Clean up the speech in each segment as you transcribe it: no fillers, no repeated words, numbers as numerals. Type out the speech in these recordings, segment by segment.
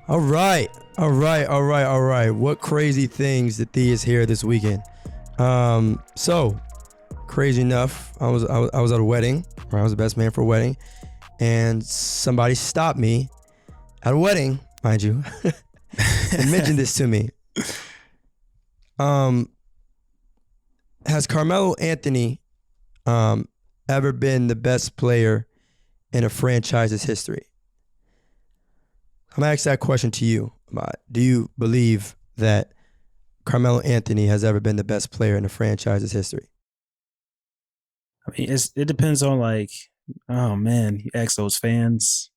All right. What crazy things did Theus hear this weekend? So crazy enough, I was at a wedding, where I was the best man for a wedding, and somebody stopped me at a wedding, mind you, and mentioned this to me. Has Carmelo Anthony ever been the best player in a franchise's history? I'm gonna ask that question to you. Do you believe that Carmelo Anthony has ever been the best player in the franchise's history? I mean, it depends on oh man, you ask those fans.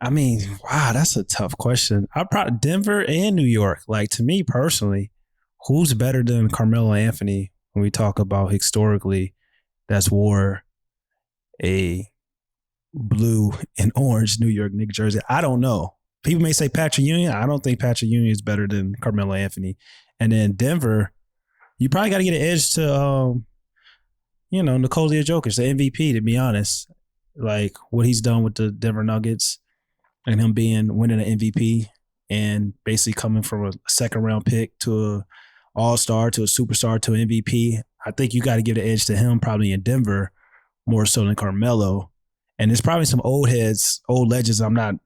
I mean, wow, that's a tough question. I probably Denver and New York. Like, to me personally, who's better than Carmelo Anthony when we talk about historically that's wore a blue and orange New York Knicks jersey? I don't know. People may say Patrick Ewing. I don't think Patrick Ewing is better than Carmelo Anthony. And then Denver, you probably got to get an edge to, Nikola Jokic, the MVP, to be honest. Like, what he's done with the Denver Nuggets and him winning an MVP and basically coming from a second round pick to a all-star to a superstar to an MVP. I think you got to give the edge to him probably in Denver more so than Carmelo. And there's probably some old heads, old legends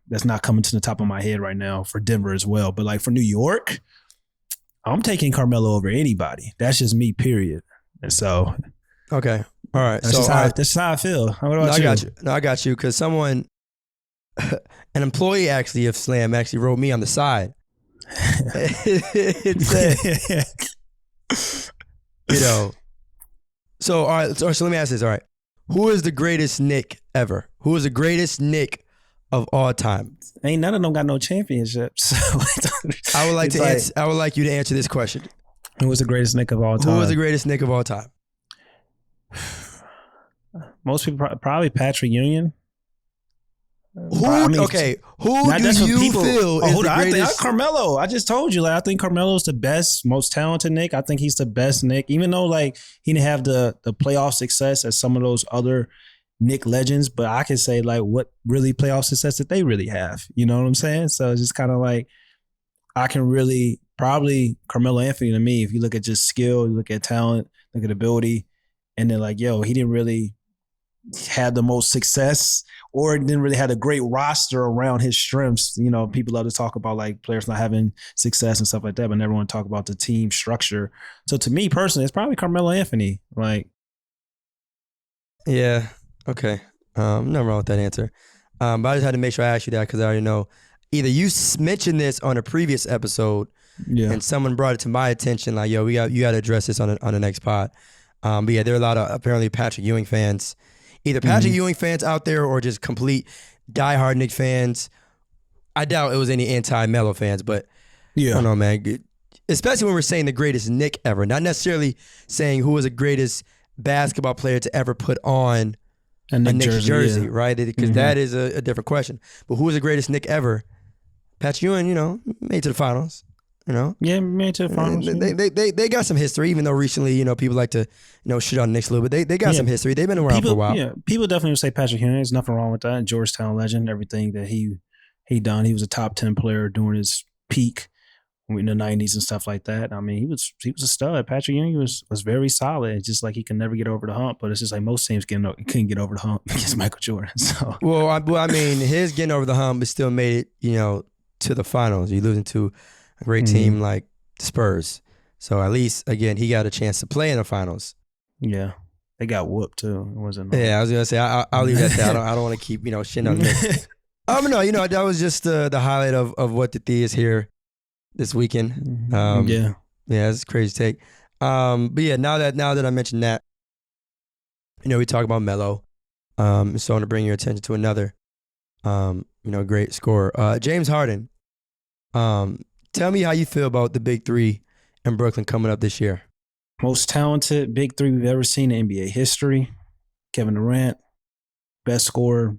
that's not coming to the top of my head right now for Denver as well. But like for New York, I'm taking Carmelo over anybody. That's just me, period. And so okay. All right. That's just how I feel. What about you? I got you. Because someone, an employee actually of Slam actually wrote me on the side. It said, so all right. So let me ask this. All right. Who is the greatest Knick ever? Who is the greatest Knick of all time? Ain't none of them got no championships. I would like you to answer this question. Who was the greatest Knick of all time? Who was the greatest Knick of all time? Most people probably Patrick Ewing. Who do you feel is the greatest? Carmelo. I just told you, I think Carmelo's the best, most talented Knick. I think he's the best Knick, even though he didn't have the playoff success as some of those other Knick legends. But I can say what really playoff success that they really have. You know what I'm saying? So it's just kind of I can really probably Carmelo Anthony to me. If you look at just skill, you look at talent, look at ability, and then he didn't really had the most success or didn't really have a great roster around his strengths. People love to talk about players not having success and stuff like that, but never want to talk about the team structure. So to me personally, it's probably Carmelo Anthony. Yeah. Okay. Nothing wrong with that answer. But I just had to make sure I asked you that because I already know either you mentioned this on a previous episode and someone brought it to my attention you got to address this on the next pod. But yeah, there are a lot of apparently Patrick Ewing fans. Either Patrick Ewing fans out there or just complete diehard Knicks fans. I doubt it was any anti-Melo fans, but I don't know, man. Especially when we're saying the greatest Knick ever. Not necessarily saying who was the greatest basketball player to ever put on a Knicks jersey, right? Because that is a different question. But who was the greatest Knick ever? Patrick Ewing, made it to the finals. Yeah, made to the finals. They got some history, even though recently, people like to, shit on Knicks a little bit. They got some history. They've been around for a while. Yeah, people definitely would say Patrick Ewing. There's nothing wrong with that. Georgetown legend, everything that he done. He was a top 10 player during his peak in the 90s and stuff like that. I mean, he was a stud. Patrick Ewing was very solid. It's just he can never get over the hump. But it's just most teams couldn't get over the hump against Michael Jordan. So I mean, his getting over the hump is still made it, to the finals. You're losing to a great team like the Spurs. So at least, again, he got a chance to play in the finals. Yeah. They got whooped too. It wasn't. Yeah, I was going to say, I'll leave that there. I don't want to keep, shitting on this. No, that was just the highlight of what the Theus here this weekend. Yeah, it's a crazy take. But yeah, now that I mentioned that, we talk about Melo. So I want to bring your attention to another, great scorer. James Harden. Tell me how you feel about the big three in Brooklyn coming up this year. Most talented big three we've ever seen in NBA history. Kevin Durant, best scorer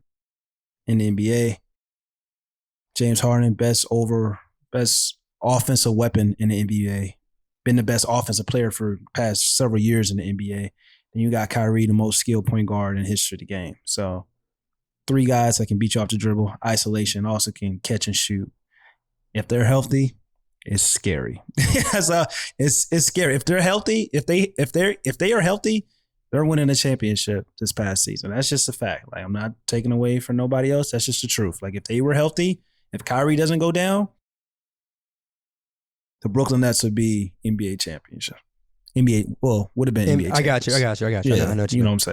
in the NBA. James Harden, best offensive weapon in the NBA. Been the best offensive player for the past several years in the NBA. And you got Kyrie, the most skilled point guard in the history of the game. So three guys that can beat you off the dribble, isolation, also can catch and shoot. If they're healthy, it's scary. It's scary. If they're healthy, if they are healthy, they're winning a championship this past season. That's just a fact. Like, I'm not taking away from nobody else. That's just the truth. Like, if they were healthy, if Kyrie doesn't go down, the Brooklyn Nets would be NBA championship. Would have been NBA. I got you. Yeah, I know what you know what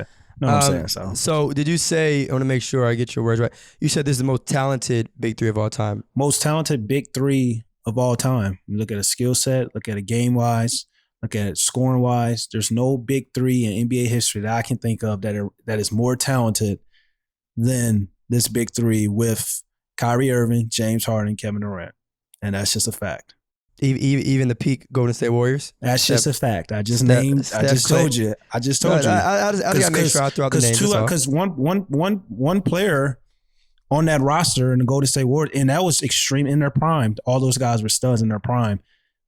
I'm saying. So did you say, I want to make sure I get your words right. You said this is the most talented big three of all time. Most talented big three of all time. You look at a skill set, look at it game-wise, look at it scoring-wise. There's no big three in NBA history that I can think of that is more talented than this big three with Kyrie Irving, James Harden, Kevin Durant. And that's just a fact. Even the peak Golden State Warriors? That's just a fact. I just told you. I just told you. I gotta make sure I throw out the names. Because one player on that roster in the Golden State Warriors, and that was extreme in their prime. All those guys were studs in their prime.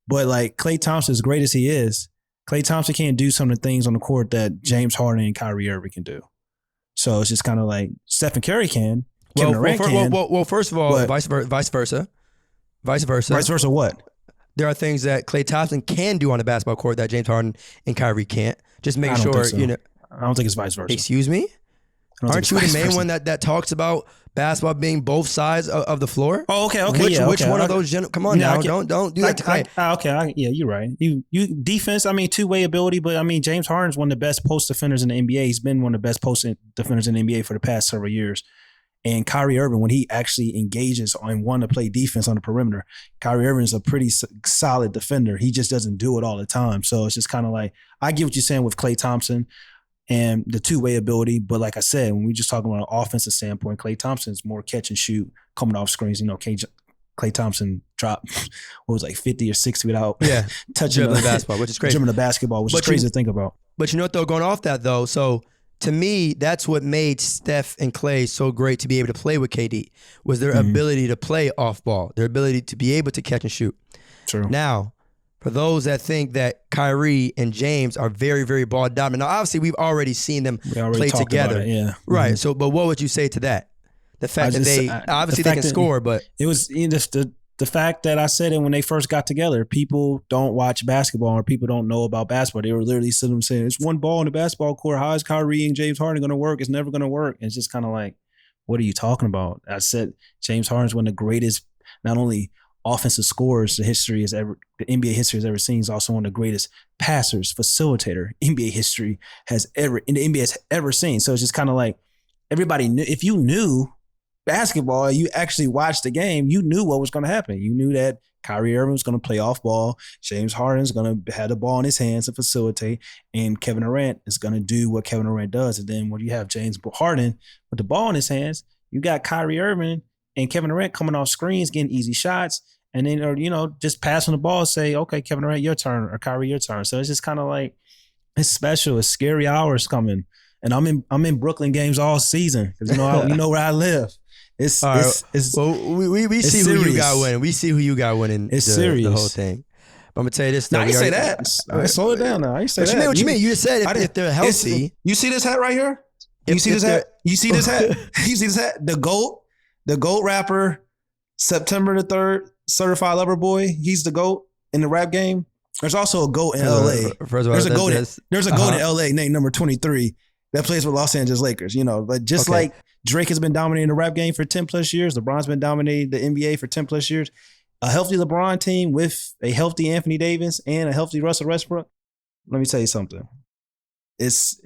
But like Klay Thompson, as great as he is, Klay Thompson can't do some of the things on the court that James Harden and Kyrie Irving can do. So it's just kind of like Stephen Curry can. Kevin Durant can. Well, first of all, vice versa. Vice versa what? There are things that Klay Thompson can do on the basketball court that James Harden and Kyrie can't. Just make sure, so. I don't think it's vice versa. Excuse me? Aren't you the main one that talks about basketball being both sides of the floor? Oh, okay. Which one of those? Come on now, don't do that to Klay. Okay, you're right. You defense. I mean, two-way ability, but I mean, James Harden's one of the best post defenders in the NBA. He's been one of the best post defenders in the NBA for the past several years. And Kyrie Irving, when he actually engages and want to play defense on the perimeter, Kyrie Irving is a pretty solid defender. He just doesn't do it all the time. So it's just kind of like, I get what you're saying with Klay Thompson and the two-way ability. But like I said, when we just talking about an offensive standpoint, Klay Thompson is more catch and shoot, coming off screens. Klay Thompson dropped, 50 or 60 without touching the basketball, which is crazy. Dribbling the basketball, which is crazy to think about. But you know what, though, going off that, though, so to me, that's what made Steph and Klay so great to be able to play with KD, was their ability to play off ball, their ability to be able to catch and shoot. True. Now, for those that think that Kyrie and James are very, very ball dominant, now obviously we've already seen them play together. Right. So, but what would you say to that? The fact that they can score, but it was the fact that I said it when they first got together. People don't watch basketball, or people don't know about basketball. They were literally sitting saying, "It's one ball in the basketball court. How is Kyrie and James Harden going to work? It's never going to work." And it's just kind of like, what are you talking about? I said James Harden's one of the greatest, not only offensive scorers the NBA history has ever seen. He's also one of the greatest passers, facilitator NBA history the NBA has ever seen. So it's just kind of like, everybody knew, if you knew basketball, you actually watched the game, you knew what was going to happen. You knew that Kyrie Irving was going to play off ball, James Harden is going to have the ball in his hands to facilitate, and Kevin Durant is going to do what Kevin Durant does. And then when you have James Harden with the ball in his hands, you got Kyrie Irving and Kevin Durant coming off screens, getting easy shots, and then, or just passing the ball, say, okay, Kevin Durant, your turn, or Kyrie, your turn. So it's just kind of like, it's special. It's scary hours coming, and I'm in Brooklyn games all season because you know where I live. It's well, we see serious. Who you got winning. We see who you got winning. It's serious. The whole thing. But I'm gonna tell you this. Though, I ain't say that. I slow it down now. I ain't say that. What you mean? You just said if they're healthy. You see this hat right here? You see this hat? You see this hat? You see this hat? The GOAT rapper, September the 3rd, certified lover boy. He's the GOAT in the rap game. There's also a GOAT in LA. First of all, there's a GOAT in LA named number 23 that plays with Los Angeles Lakers. Like like Drake has been dominating the rap game for 10 plus years. LeBron's been dominating the NBA for 10 plus years. A healthy LeBron team with a healthy Anthony Davis and a healthy Russell Westbrook. Let me tell you something. It's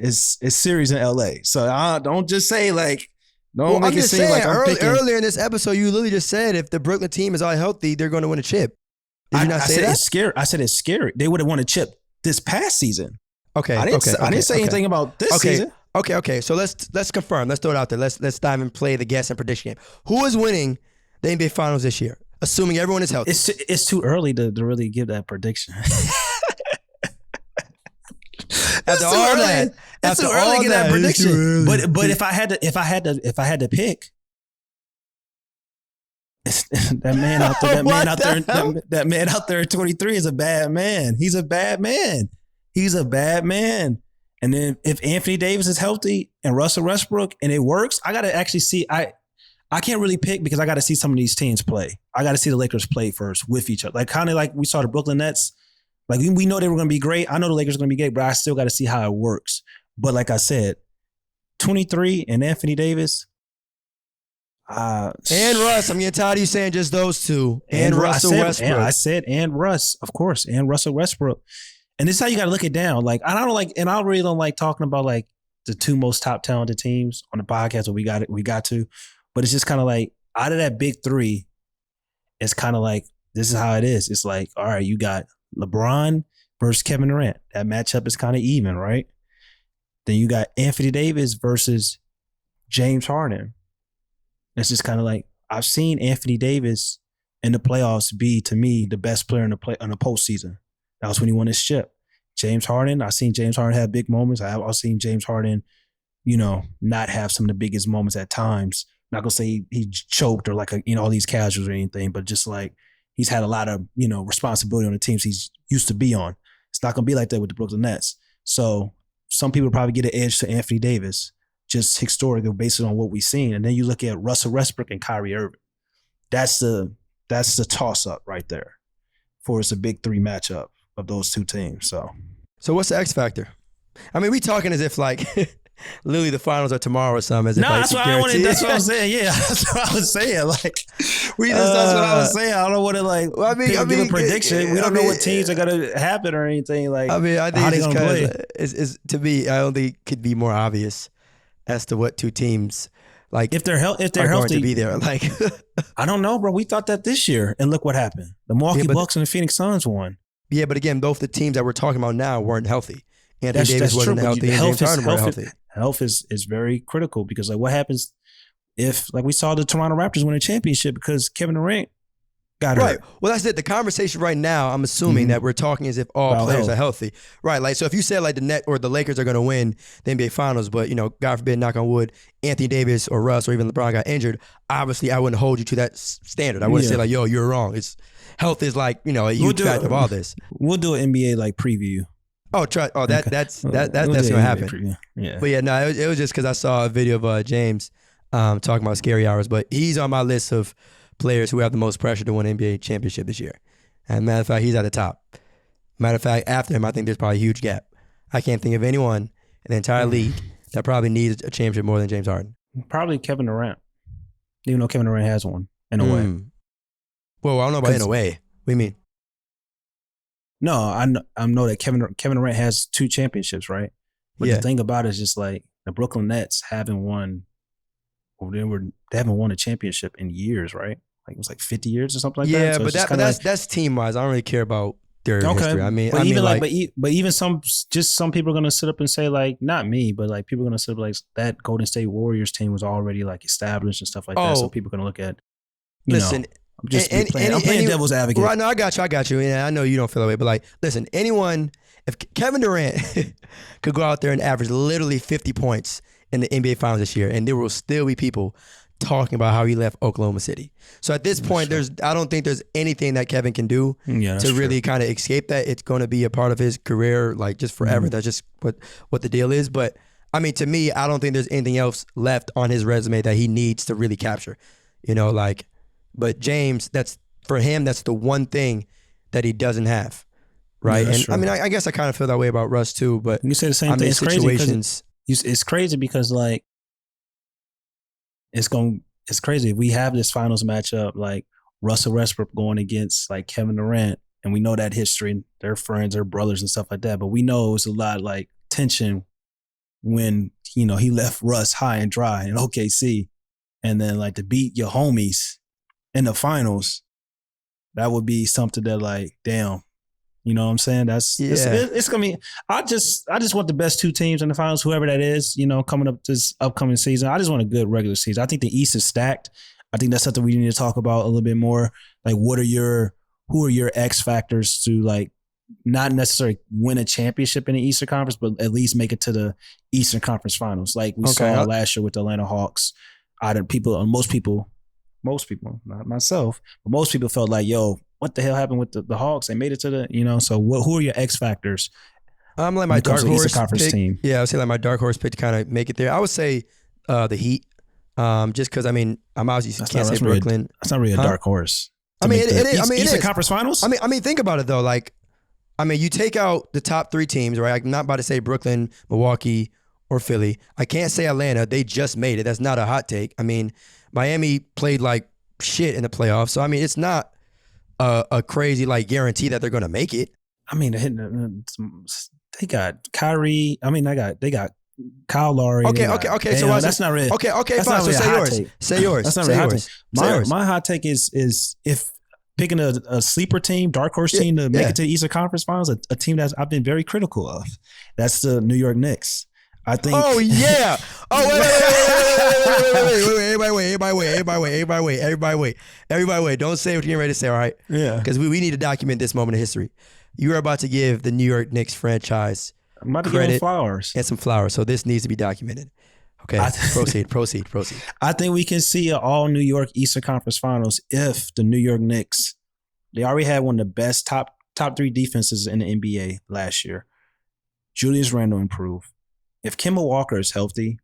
serious in LA. So I don't just say like, don't make it seem like I'm picking. Earlier in this episode, you literally just said if the Brooklyn team is all healthy, they're going to win a chip. Did you not say that? It's scary. I said it's scary. They would have won a chip this past season. Okay. I didn't say anything about this season. Okay. So let's confirm. Let's throw it out there. Let's dive and play the guess and prediction game. Who is winning the NBA Finals this year? Assuming everyone is healthy. It's too early to really give that prediction. After all that, it's too early to give that prediction. But if I had to pick, that man out there at 23 is a bad man. He's a bad man. And then if Anthony Davis is healthy and Russell Westbrook and it works, I got to actually see. I can't really pick because I got to see some of these teams play. I got to see the Lakers play first with each other. Like kind of like we saw the Brooklyn Nets. Like we know they were going to be great. I know the Lakers are going to be great, but I still got to see how it works. But like I said, 23 and Anthony Davis. And Russ. I'm getting tired of you saying just those two. And Russell Westbrook. I said and Russ, of course, and Russell Westbrook. And this is how you got to look it down. Like I really don't like talking about like the two most top talented teams on the podcast. But we got to. But it's just kind of like out of that big three, it's kind of like this is how it is. It's like, all right, you got LeBron versus Kevin Durant. That matchup is kind of even, right? Then you got Anthony Davis versus James Harden. It's just kind of like I've seen Anthony Davis in the playoffs be, to me, the best player in the postseason. That was when he won his chip. James Harden, I've seen James Harden have big moments. I've seen James Harden, not have some of the biggest moments at times. I'm not gonna say he choked or like all these casuals or anything, but just like he's had a lot of responsibility on the teams he's used to be on. It's not gonna be like that with the Brooklyn Nets. So some people probably get an edge to Anthony Davis, just historically based on what we've seen. And then you look at Russell Westbrook and Kyrie Irving. That's the toss up right there for it's a big three matchup of those two teams. So what's the X factor? I mean, we talking as if like literally the finals are tomorrow or something. As if, that's what I wanted. That's what I was saying. Yeah, that's what I was saying. Like that's what I was saying. I don't want to like. Well, I mean, give a prediction. We don't know what teams are gonna happen or anything. Like, I mean, I think it's to me, I don't think it could be more obvious as to what two teams like if they're healthy to be there. Like, I don't know, bro. We thought that this year, and look what happened. The Milwaukee Bucks and the Phoenix Suns won. Yeah, but again, both the teams that we're talking about now weren't healthy. Anthony Davis wasn't healthy, and James Harden wasn't healthy. Health is very critical because like what happens if like we saw the Toronto Raptors win a championship because Kevin Durant got hurt. Right. Well, that's it. The conversation right now, I'm assuming that we're talking as if all players are healthy. Right. Like, so if you said like the Net or the Lakers are going to win the NBA Finals, but God forbid, knock on wood, Anthony Davis or Russ or even LeBron got injured, obviously I wouldn't hold you to that standard. I wouldn't say like, yo, you're wrong. Health is like, a huge factor of all this. We'll do an NBA like preview. Oh, that's gonna happen. Yeah, but yeah, no, it was just because I saw a video of James talking about scary hours. But he's on my list of players who have the most pressure to win an NBA championship this year. And matter of fact, he's at the top. Matter of fact, after him, I think there's probably a huge gap. I can't think of anyone in the entire league that probably needs a championship more than James Harden. Probably Kevin Durant, even though Kevin Durant has one in a way. Well, I don't know about in a way. What do you mean? No, I know that Kevin Durant has 2 championships, right? But the thing about it is just like the Brooklyn Nets haven't won a championship in years, right? Like it was like 50 years or something like that. Yeah, so but that's team wise. I don't really care about their history. I mean, even some people are gonna sit up and say like, not me, but like people are gonna sit up like that Golden State Warriors team was already like established and stuff like that. So people are gonna look at, listen. I'm just playing devil's advocate. Right, no, I got you. And I know you don't feel that way, but like, listen, if Kevin Durant could go out there and average literally 50 points in the NBA Finals this year, and there will still be people talking about how he left Oklahoma City. So at this point, I don't think there's anything that Kevin can do to really kind of escape that. It's going to be a part of his career, like just forever. That's just what the deal is. But I mean, to me, I don't think there's anything else left on his resume that he needs to really capture. But James, that's the one thing that he doesn't have, right? And I mean, I guess I kind of feel that way about Russ too. But you say the same thing. It's crazy because like it's crazy if we have this finals matchup like Russell Westbrook going against like Kevin Durant, and we know that history. They're friends, they're brothers and stuff like that. But we know it was a lot like tension when he left Russ high and dry in OKC, and then like to beat your homies in the finals, that would be something that like, damn, you know what I'm saying? It's gonna be. I just want the best 2 teams in the finals, whoever that is. Coming up this upcoming season, I just want a good regular season. I think the East is stacked. I think that's something we need to talk about a little bit more. Like, who are your X factors to like not necessarily win a championship in the Eastern Conference, but at least make it to the Eastern Conference Finals, like we saw last year with the Atlanta Hawks. Most people, not myself, but most people felt like, yo, what the hell happened with the Hawks? They made it to the, so who are your X factors I'm like my dark horse Conference pick. Team. Yeah, I would say like my dark horse pick to kind of make it there. I would say the Heat. Just because I'm obviously can't say Brooklyn. That's not really a dark horse. I mean, it is. Eastern Conference Finals. I mean, think about it though. Like, I mean, you take out the top 3 teams, right? I'm not about to say Brooklyn, Milwaukee, or Philly. I can't say Atlanta. They just made it. That's not a hot take. I mean, Miami played like shit in the playoffs. So I mean, it's not a crazy like guarantee that they're gonna make it. I mean, they got Kyrie. I mean, they got Kyle Lowry. Okay. So that's not really. Okay, fine. So say yours. Say yours. That's not really hot take. My hot take is if picking a sleeper team, dark horse team to make it to the Eastern Conference Finals, a team that I've been very critical of. That's the New York Knicks. I think. Oh yeah. Oh wait. Everybody wait. Don't say what you're getting ready to say. All right. Yeah. Because we need to document this moment in history. You are about to give the New York Knicks franchise credit flowers and some flowers. So this needs to be documented. Okay. Proceed. I think we can see an all New York Eastern Conference Finals if the New York Knicks. They already had one of the best top 3 defenses in the NBA last year. Julius Randle improved. If Kemba Walker is healthy,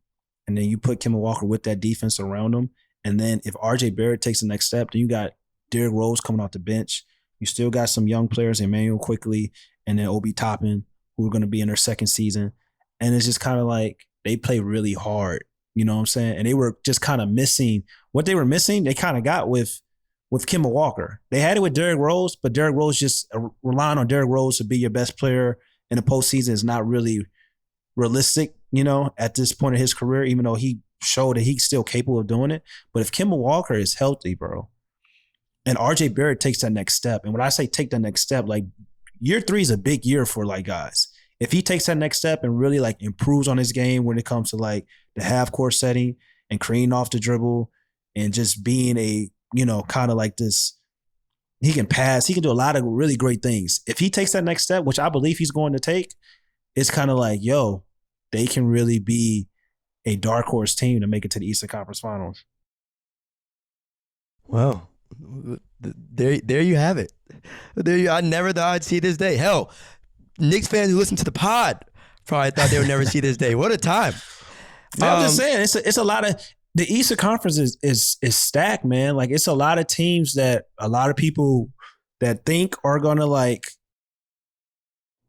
and then you put Kemba Walker with that defense around him, and then if RJ Barrett takes the next step, then you got Derrick Rose coming off the bench. You still got some young players, Emmanuel Quickly, and then Obi Toppin, who are going to be in their second season. And it's just kind of like they play really hard. You know what I'm saying? And they were just kind of missing. What they were missing, they kind of got with Kemba Walker. They had it with Derrick Rose, but Derrick Rose just relying on Derrick Rose to be your best player in the postseason is not really realistic, at this point in his career, even though he showed that he's still capable of doing it. But if Kemba Walker is healthy, bro, and RJ Barrett takes that next step, and when I say take that next step, like year 3 is a big year for like guys. If he takes that next step and really like improves on his game when it comes to like the half court setting and creating off the dribble and just being a, kind of like this, he can pass, he can do a lot of really great things. If he takes that next step, which I believe he's going to take, it's kind of like, they can really be a dark horse team to make it to the Eastern Conference Finals. Well, there you have it. I never thought I'd see this day. Hell, Knicks fans who listen to the pod probably thought they would never see this day. What a time! I'm just saying, it's a lot of the Eastern Conference is stacked, man. Like it's a lot of teams that a lot of people that think are gonna like.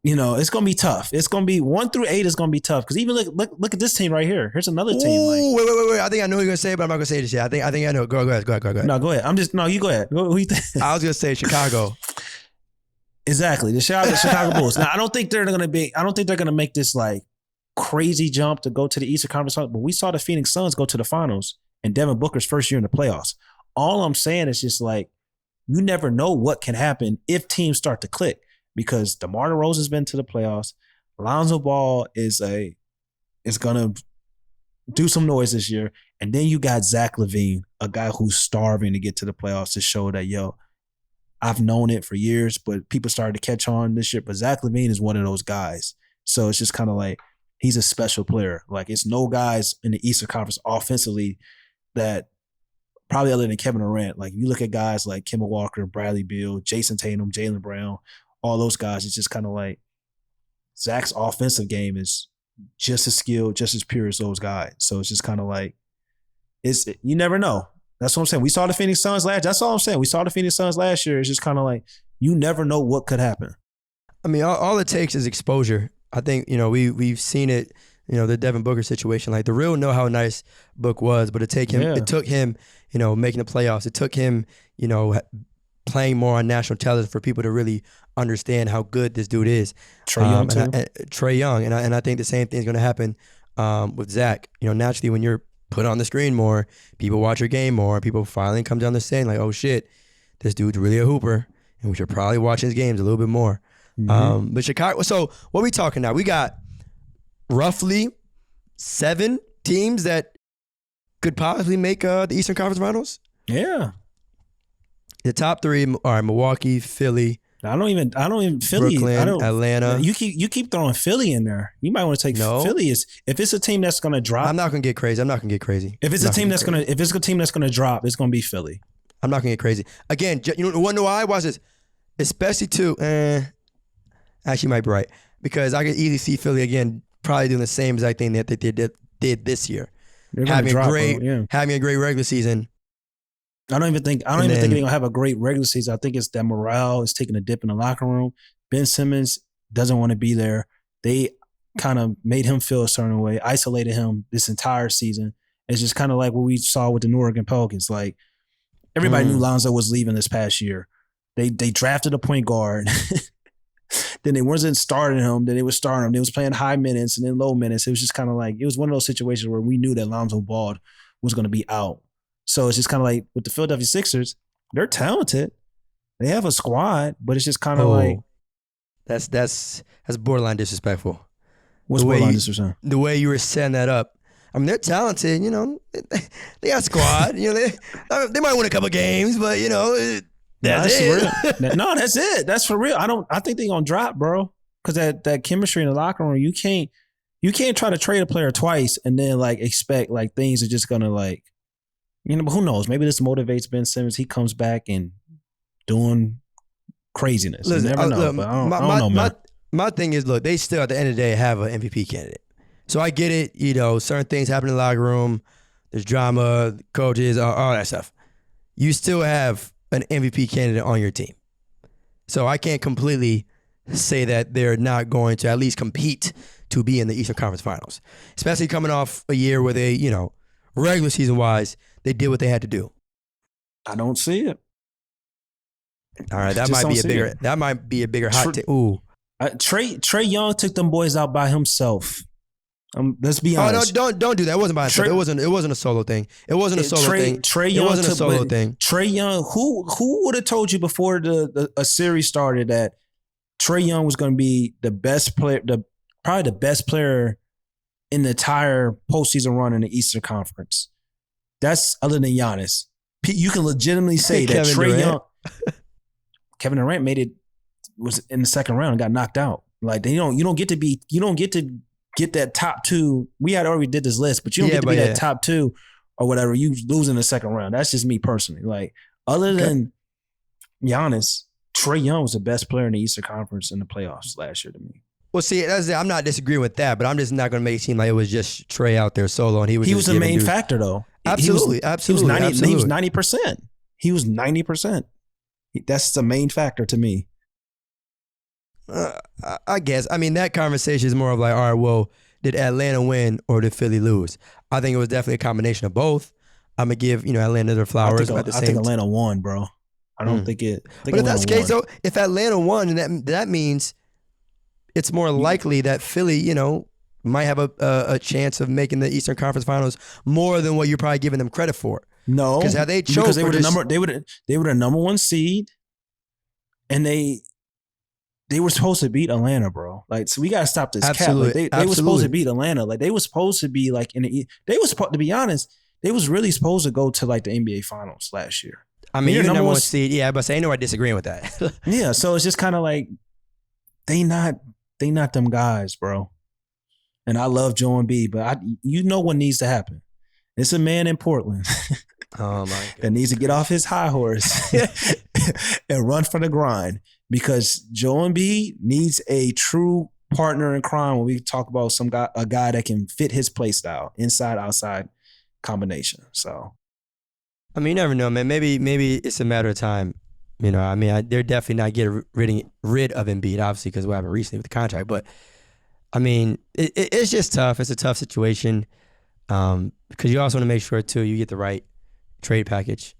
It's gonna be tough. It's gonna be 1 through 8 is gonna be tough because even look at this team right here. Here's another team. Ooh, wait. I think I know what you're gonna say, but I'm not gonna say this yet. I think I know. Go ahead. No, go ahead. You go ahead. Who you think? I was gonna say Chicago. Exactly, the Chicago Bulls. Now I don't think they're gonna make this like crazy jump to go to the Eastern Conference Finals. But we saw the Phoenix Suns go to the finals and Devin Booker's first year in the playoffs. All I'm saying is just like you never know what can happen if teams start to click. Because DeMar DeRozan has been to the playoffs. Lonzo Ball is gonna do some noise this year. And then you got Zach LaVine, a guy who's starving to get to the playoffs to show that, I've known it for years, but people started to catch on this year. But Zach LaVine is one of those guys. So it's just kind of like he's a special player. Like it's no guys in the Eastern Conference offensively that probably other than Kevin Durant. Like you look at guys like Kemba Walker, Bradley Beal, Jason Tatum, Jaylen Brown, all those guys, it's just kind of like Zach's offensive game is just as skilled, just as pure as those guys. So it's just kind of like, you never know. That's what I'm saying. We saw the Phoenix Suns that's all I'm saying. We saw the Phoenix Suns last year. It's just kind of like, you never know what could happen. I mean, all it takes is exposure. I think, we've seen it, the Devin Booker situation. Like the real know how nice Book was, but it took him, making the playoffs. It took him, playing more on national television for people to really understand how good this dude is. Trae Young too. Trae Young, and I think the same thing is going to happen with Zach. Naturally, when you're put on the screen more, people watch your game more. People finally come to understand, like, oh shit, this dude's really a hooper, and we should probably watch his games a little bit more. Mm-hmm. But Chicago. So what are we talking now? We got roughly 7 teams that could possibly make the Eastern Conference Finals. Yeah. The top 3 are Milwaukee, Philly. I don't even Philly. Brooklyn, Atlanta. You keep throwing Philly in there. You might want to take Philly. If it's a team that's going to drop. I'm not going to get crazy. If it's a team that's going to drop, it's going to be Philly. I'm not going to get crazy. Again, you want to know why? Watch this. Especially to, actually you might be right. because I could easily see Philly again probably doing the same exact thing that they did this year. Having a great regular season. I don't even think they're gonna have a great regular season. I think it's that morale is taking a dip in the locker room. Ben Simmons doesn't want to be there. They kind of made him feel a certain way, isolated him this entire season. It's just kind of like what we saw with the New Orleans Pelicans. Like everybody knew Lonzo was leaving this past year. They drafted a point guard. Then they wasn't starting him. Then they was starting him. They was playing high minutes and then low minutes. It was just kind of like, it was one of those situations where we knew that Lonzo Ball was going to be out. So it's just kind of like with the Philadelphia Sixers, they're talented. They have a squad, but it's just kind of like. That's borderline disrespectful. What's borderline disrespectful? The way you were setting that up. I mean, they're talented, you know. They got a squad. You know, they might win a couple games, but, you know, that's it. Real. No, that's it. That's for real. I think they're gonna drop, bro. Because that chemistry in the locker room, you can't try to trade a player twice and then like expect like things are just gonna like, you know. But who knows? Maybe this motivates Ben Simmons. He comes back and doing craziness. Listen, you never know. Look, but I don't know, man. My thing is, look, they still at the end of the day have an MVP candidate. So I get it. You know, certain things happen in the locker room. There's drama, coaches, all that stuff. You still have an MVP candidate on your team. So I can't completely say that they're not going to at least compete to be in the Eastern Conference Finals, especially coming off a year where they, you know, regular season wise, they did what they had to do. I don't see it. All right, that might be a bigger hot take. Ooh, Trae Young took them boys out by himself. Let's be honest. Oh, no, don't do that. It wasn't by himself. It wasn't a solo thing. It wasn't a solo thing. Trae Young, who would have told you before a series started that Trae Young was going to be the best player, probably the best player in the entire postseason run in the Eastern Conference? That's other than Giannis. You can legitimately say that Trae Young. Kevin Durant was in the second round and got knocked out. Like you don't get to get that top two. We had already did this list, but you don't get to be that top two or whatever. You lose in the second round. That's just me personally. Like other than Giannis, Trae Young was the best player in the Eastern Conference in the playoffs last year to me. Well, see, I'm not disagreeing with that, but I'm just not going to make it seem like it was just Trae out there solo and he was the main factor though. Absolutely. He was 90%. He was 90%. That's the main factor to me. I guess. I mean, that conversation is more of like, all right, well, did Atlanta win or did Philly lose? I think it was definitely a combination of both. I'm going to give, you know, Atlanta their flowers. I think Atlanta won, bro. I don't think it. But if that's the case, though, if Atlanta won, then that means it's more likely that Philly, you know, might have a chance of making the Eastern Conference Finals more than what you're probably giving them credit for. No, because how they choked, they were the number one seed, and they were supposed to beat Atlanta, bro. Like, so we gotta stop this cap. Like, they were supposed to beat Atlanta. Like, they were supposed to be like in the. They was supposed to be honest. They was really supposed to go to like the NBA Finals last year. I mean, you're number one seed. Yeah, but ain't nobody disagreeing with that. Yeah, so it's just kind of like they not them guys, bro. And I love Joe Embiid, but you know what needs to happen. It's a man in Portland. Oh my God. That needs to get off his high horse and run for the grind, because Joe Embiid needs a true partner in crime when we talk about a guy that can fit his play style, inside outside combination. So, I mean, you never know, man. Maybe it's a matter of time. You know, I mean, they're definitely not getting rid of Embiid, obviously, because of what happened recently with the contract. But I mean, it's just tough. It's a tough situation because you also want to make sure too you get the right trade package.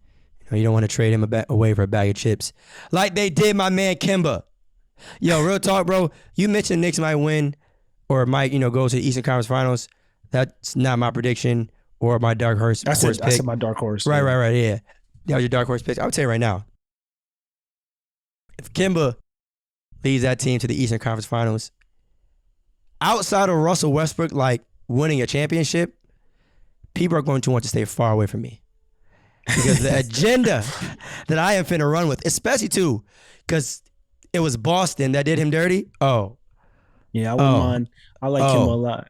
You don't want to trade him away for a bag of chips like they did my man Kemba. Yo, real talk, bro. You mentioned Knicks might win or might, go to the Eastern Conference Finals. That's not my prediction or my dark horse pick. I said my dark horse. Right, yeah. That was your dark horse pick. I would tell you right now, if Kemba leads that team to the Eastern Conference Finals, outside of Russell Westbrook, like winning a championship, people are going to want to stay far away from me. Because the agenda that I am finna run with, especially too, because it was Boston that did him dirty. Oh. Yeah, I wouldn't mind. I like him a lot.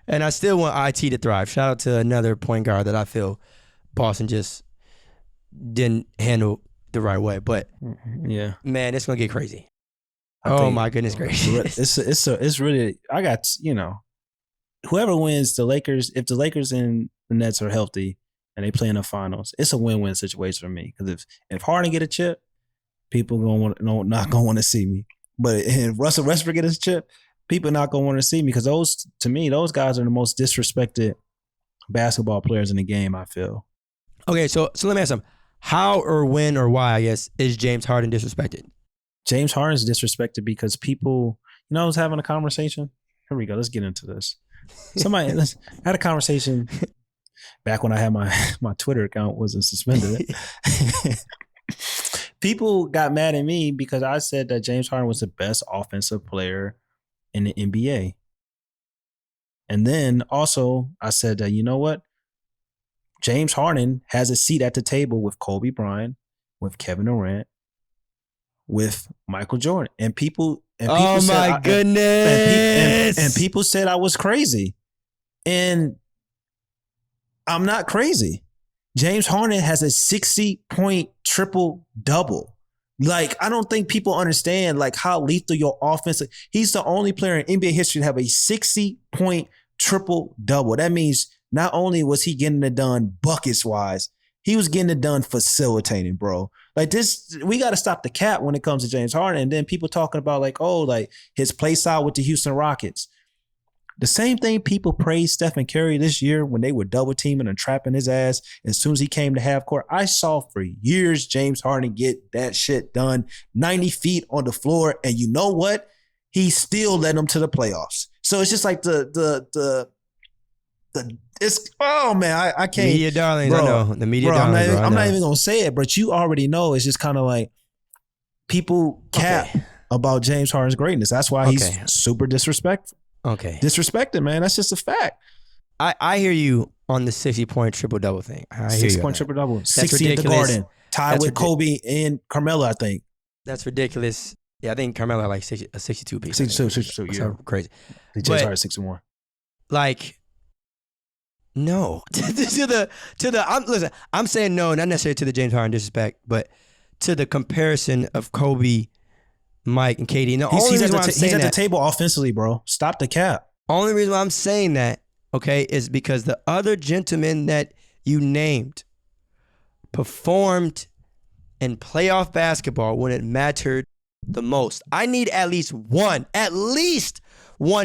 And I still want IT to thrive. Shout out to another point guard that I feel Boston just didn't handle the right way. But yeah, man, it's gonna get crazy. My goodness gracious. It's really, I got, whoever wins the Lakers, if the Lakers and the Nets are healthy and they play in the finals, it's a win-win situation for me. Because if Harden get a chip, people not gonna want to see me. But if Russell Westbrook get his chip, people not gonna want to see me, because those guys are the most disrespected basketball players in the game, I feel. Okay, so let me ask them, how or when or why, I guess, is James Harden disrespected? James Harden's disrespected because people, I was having a conversation. Here we go. Let's get into this. I had a conversation back when I had my Twitter account wasn't suspended. People got mad at me because I said that James Harden was the best offensive player in the NBA. And then also I said that, you know what? James Harden has a seat at the table with Kobe Bryant, with Kevin Durant, with Michael Jordan. And people my goodness. And people said I was crazy. And I'm not crazy. James Harden has a 60-point triple-double. Like, I don't think people understand like how lethal your offense. He's the only player in NBA history to have a 60-point triple-double. That means not only was he getting it done buckets-wise, he was getting it done facilitating, bro. Like this, we got to stop the cap when it comes to James Harden. And then people talking about like, his play style with the Houston Rockets. The same thing people praised Stephen Curry this year when they were double teaming and trapping his ass as soon as he came to half court. I saw for years James Harden get that shit done 90 feet on the floor. And you know what? He still led them to the playoffs. So it's just like I can't. Media darlings, bro, I know. The media darlings. I'm not even going to say it, but you already know. It's just kind of like people cap about James Harden's greatness. That's why he's super disrespectful. Okay. Disrespected, man. That's just a fact. I hear you on the 60-point triple-double thing. 60-point triple-double. 60 at the Garden. Tied with Kobe and Carmelo, I think. That's ridiculous. Yeah, I think Carmelo had like a 62 piece. 62, yeah. So crazy. James Harden 61. Like, no. Listen, I'm saying no, not necessarily to the James Harden disrespect, but to the comparison of Kobe, Mike, and KD. And he's at the table offensively, bro. Stop the cap. Only reason why I'm saying that, okay, is because the other gentlemen that you named performed in playoff basketball when it mattered the most. I need at least one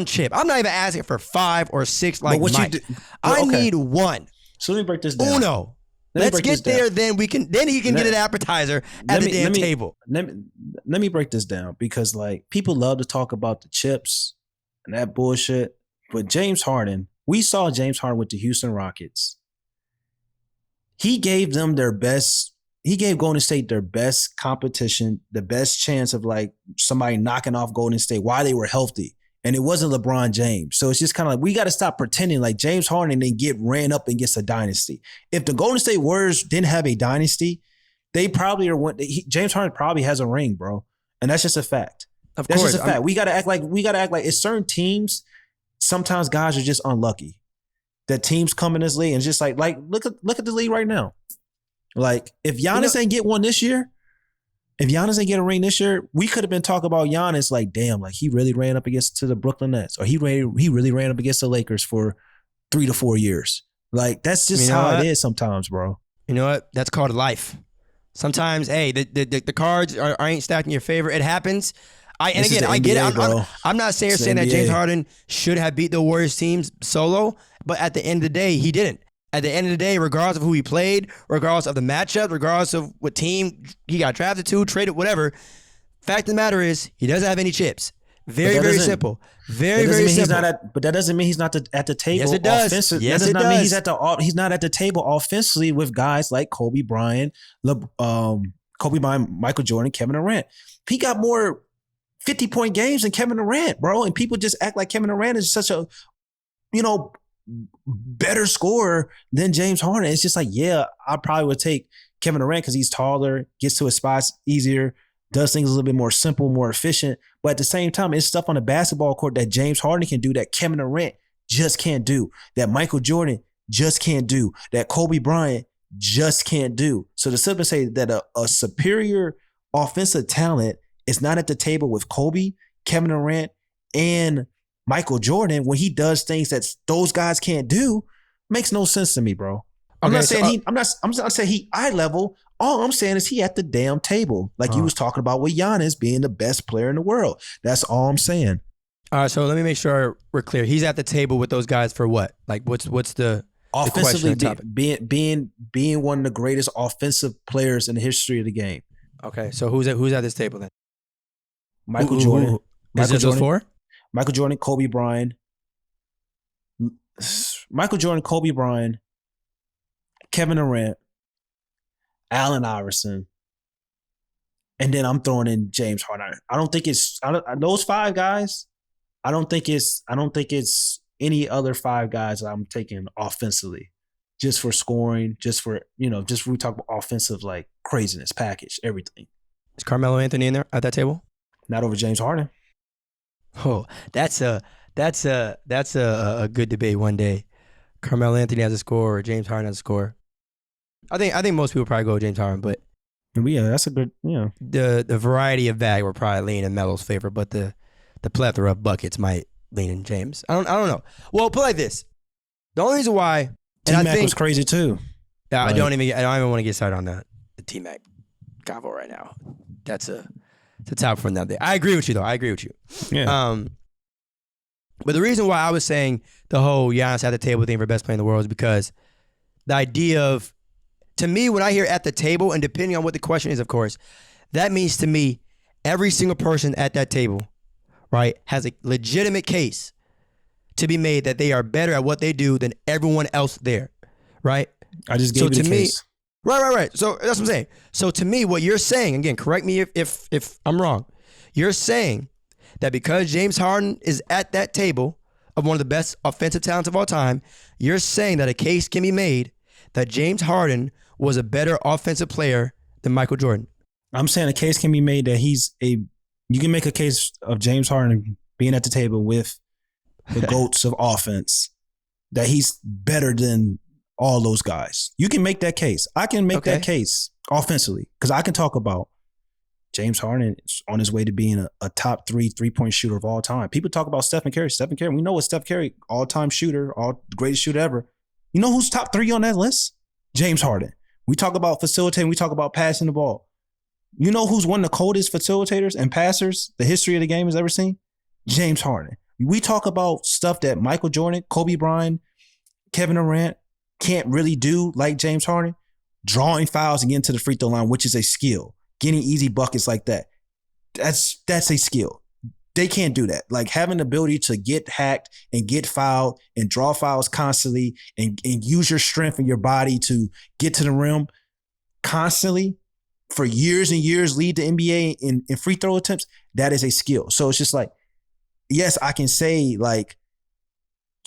chip. I'm not even asking for 5 or 6 like Mike. I need one. So let me break this down. Uno. Let's get there, then he can get an appetizer at the damn table. Let me break this down, because like people love to talk about the chips and that bullshit. But James Harden, we saw James Harden with the Houston Rockets. He gave them their best. He gave Golden State their best competition, the best chance of like somebody knocking off Golden State while they were healthy. And it wasn't LeBron James. So it's just kind of like, we got to stop pretending like James Harden didn't get ran up and gets a dynasty. If the Golden State Warriors didn't have a dynasty, they probably are James Harden probably has a ring, bro. And that's just a fact. That's just a fact. We got to act like it's certain teams. Sometimes guys are just unlucky that teams come in this league and just like look at the league right now. Like if Giannis ain't get one this year, if Giannis ain't get a ring this year, we could have been talking about Giannis like, damn, like he really ran up against the Brooklyn Nets, or he really ran up against the Lakers for 3 to 4 years. Like that's just how it is sometimes, bro. You know what? That's called life. Sometimes, hey, the cards ain't stacked in your favor. It happens. I get it. I'm not saying that James Harden should have beat the Warriors teams solo, but at the end of the day, he didn't. At the end of the day, regardless of who he played, regardless of the matchup, regardless of what team he got drafted to, traded, whatever, fact of the matter is he doesn't have any chips. Very simple. Very simple. But that doesn't mean he's not at the table. Yes, it does. Yes, it does. Mean he's not at the table offensively with guys like Kobe Bryant, Michael Jordan, Kevin Durant. He got more 50-point games than Kevin Durant, bro. And people just act like Kevin Durant is such a, better scorer than James Harden. It's just like, yeah, I probably would take Kevin Durant because he's taller, gets to his spots easier, does things a little bit more simple, more efficient. But at the same time, it's stuff on the basketball court that James Harden can do that Kevin Durant just can't do, that Michael Jordan just can't do, that Kobe Bryant just can't do. So to simply say that a superior offensive talent is not at the table with Kobe, Kevin Durant, and Michael Jordan when he does things that those guys can't do, makes no sense to me, bro. I'm not saying I'm not saying he eye level. All I'm saying is he at the damn table. Like you was talking about with Giannis being the best player in the world. That's all I'm saying. All right, so let me make sure we're clear. He's at the table with those guys for what? Like what's the offensively being one of the greatest offensive players in the history of the game. Okay, so who's at this table then? Michael Jordan. Is it those four? Michael Jordan, Kobe Bryant. Michael Jordan, Kobe Bryant, Kevin Durant, Allen Iverson, and then I'm throwing in James Harden. I don't think it's those five guys. I don't think it's any other five guys that I'm taking offensively, just for scoring, just for just when we talk about offensive like craziness, package, everything. Is Carmelo Anthony in there at that table? Not over James Harden. Oh, that's a good debate one day. Carmelo Anthony has a score or James Harden has a score. I think most people probably go with James Harden, but yeah, that's a good The variety of bag will probably lean in Melo's favor, but the plethora of buckets might lean in James. I don't know. Well, put it like this: the only reason why T-Mac was crazy too. Yeah, I don't even want to get started on the T-Mac convo right now. That's a top for another day. I agree with you though. I agree with you. Yeah. But the reason why I was saying the whole Giannis at the table thing for best player in the world is because the idea of, to me, when I hear at the table, and depending on what the question is, of course, that means to me every single person at that table, right, has a legitimate case to be made that they are better at what they do than everyone else there, right? I just gave you the case. Right. So that's what I'm saying. So to me, what you're saying, again, correct me if I'm wrong, you're saying that because James Harden is at that table of one of the best offensive talents of all time, you're saying that a case can be made that James Harden was a better offensive player than Michael Jordan. I'm saying a case can be made that you can make a case of James Harden being at the table with the GOATs of offense, that he's better than all those guys. You can make that case. I can make that case offensively because I can talk about James Harden is on his way to being a top 3-point shooter of all time. People talk about Stephen Curry. We know what Steph Curry, all-time shooter, greatest shooter ever. You know who's top 3 on that list? James Harden. We talk about facilitating. We talk about passing the ball. You know who's one of the coldest facilitators and passers the history of the game has ever seen? James Harden. We talk about stuff that Michael Jordan, Kobe Bryant, Kevin Durant can't really do like James Harden. Drawing fouls and getting to the free throw line, which is a skill. Getting easy buckets like that. That's a skill. They can't do that. Like having the ability to get hacked and get fouled and draw fouls constantly and use your strength and your body to get to the rim constantly for years and years, lead the NBA in free throw attempts, that is a skill. So it's just like, yes, I can say like